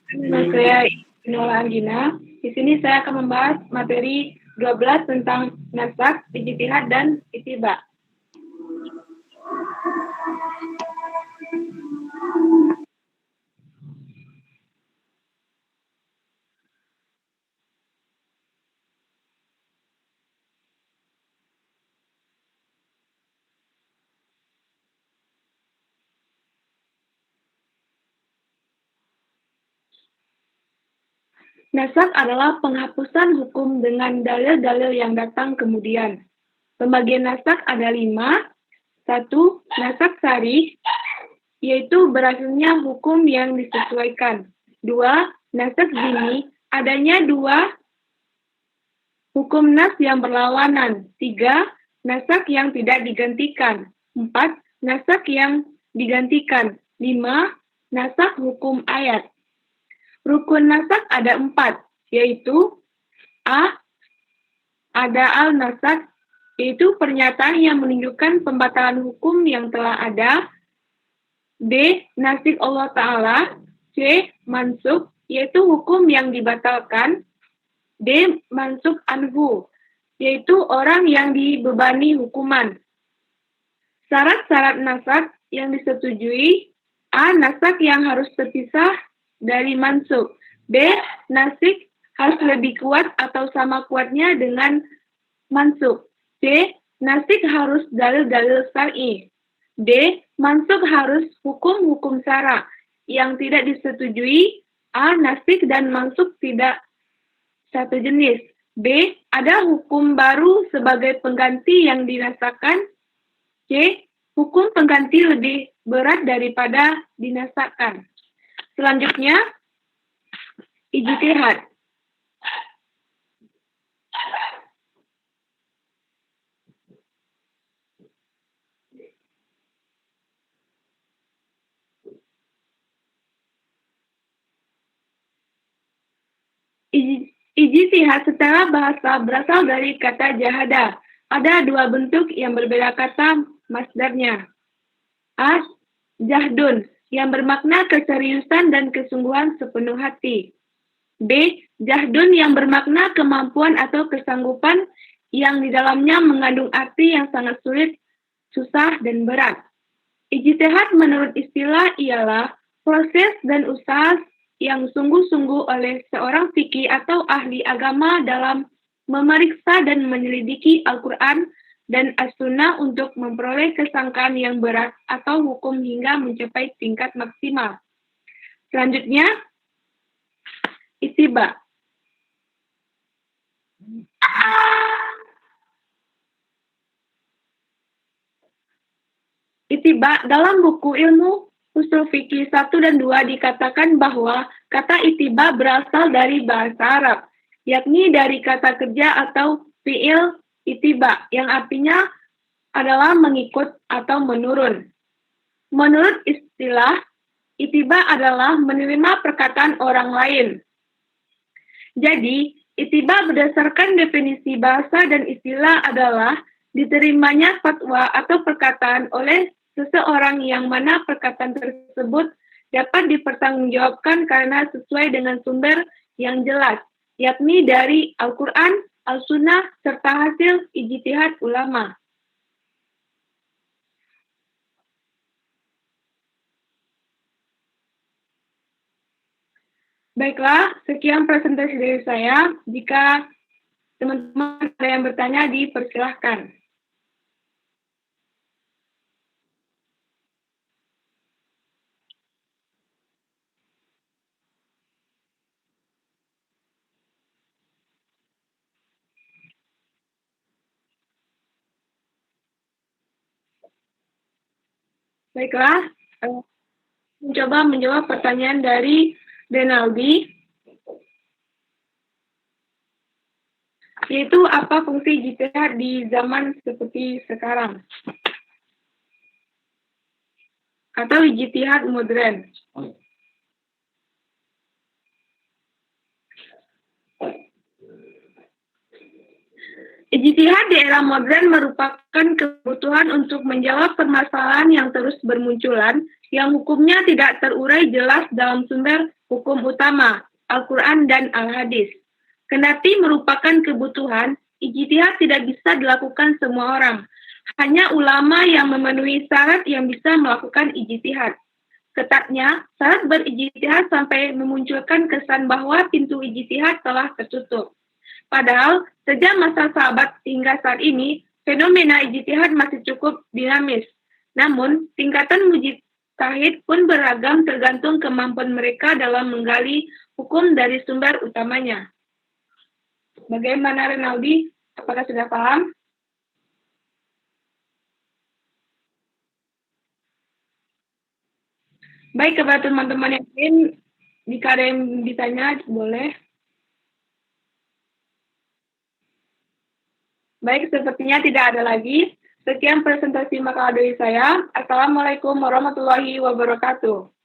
Nama saya Inola Anggina. Di sini saya akan membahas materi 12 tentang nasak, ijtihad, dan ittiba. Nasak adalah penghapusan hukum dengan dalil-dalil yang datang kemudian. Pembagian nasak ada 5. 1. Nasak sarih, yaitu berakhirnya hukum yang disesuaikan. 2. Nasak zini, adanya 2 hukum nas yang berlawanan. 3. Nasak yang tidak digantikan. 4. Nasak yang digantikan. 5. Nasak hukum ayat. Rukun nasak ada 4, yaitu A. Ada al-nasak, yaitu pernyataan yang menunjukkan pembatalan hukum yang telah ada. B. Nasik Allah Ta'ala. C. Mansuk, yaitu hukum yang dibatalkan. D. Mansuk anhu, yaitu orang yang dibebani hukuman. Syarat-syarat nasak yang disetujui. A. Nasak yang harus terpisah dari mansuk. B. Nasik harus lebih kuat atau sama kuatnya dengan mansuk. C. Nasik harus dalil-dalil syar'i. D. Mansuk harus hukum-hukum syara. Yang tidak disetujui. A. Nasik dan mansuk tidak satu jenis. B. Ada hukum baru sebagai pengganti yang dinasakan. C. Hukum pengganti lebih berat daripada dinasakan. Selanjutnya, ijtihad. Ijtihad secara bahasa berasal dari kata jahada. Ada 2 bentuk yang berbeda kata masdarnya. A. Jahdun, yang bermakna keseriusan dan kesungguhan sepenuh hati. B. Jahdun, yang bermakna kemampuan atau kesanggupan yang di dalamnya mengandung arti yang sangat sulit, susah, dan berat. Ijtihad menurut istilah ialah proses dan usaha yang sungguh-sungguh oleh seorang fikih atau ahli agama dalam memeriksa dan menyelidiki Al-Quran dan As-Sunnah untuk memperoleh kesangkaan yang berat atau hukum hingga mencapai tingkat maksimal. Selanjutnya, ittiba. Ittiba dalam buku ilmu usul fikih 1 dan 2 dikatakan bahwa kata ittiba berasal dari bahasa Arab, yakni dari kata kerja atau fi'il ittiba, yang artinya adalah mengikut atau menurun. Menurut istilah, ittiba adalah menerima perkataan orang lain. Jadi, ittiba berdasarkan definisi bahasa dan istilah adalah diterimanya fatwa atau perkataan oleh seseorang yang mana perkataan tersebut dapat dipertanggungjawabkan karena sesuai dengan sumber yang jelas, yakni dari Al-Quran, Al-Sunnah, serta hasil ijtihad ulama. Baiklah, sekian presentasi dari saya. Jika teman-teman ada yang bertanya, dipersilahkan. Baiklah, mencoba menjawab pertanyaan dari Denaldi, yaitu apa fungsi ijtihad di zaman seperti sekarang? Atau ijtihad modern. Ijtihad di era modern merupakan kebutuhan untuk menjawab permasalahan yang terus bermunculan, yang hukumnya tidak terurai jelas dalam sumber hukum utama, Al-Quran dan Al-Hadis. Kendati merupakan kebutuhan, ijtihad tidak bisa dilakukan semua orang. Hanya ulama yang memenuhi syarat yang bisa melakukan ijtihad. Ketatnya, syarat berijtihad sampai memunculkan kesan bahwa pintu ijtihad telah tertutup. Padahal, sejak masa sahabat hingga saat ini, fenomena ijtihad masih cukup dinamis. Namun, tingkatan mujtahid pun beragam tergantung kemampuan mereka dalam menggali hukum dari sumber utamanya. Bagaimana Renaldi? Apakah sudah paham? Baik, kepada teman-teman yang lain, jika ada yang ditanya, boleh. Baik, sepertinya tidak ada lagi. Sekian presentasi makalah dari saya. Assalamualaikum warahmatullahi wabarakatuh.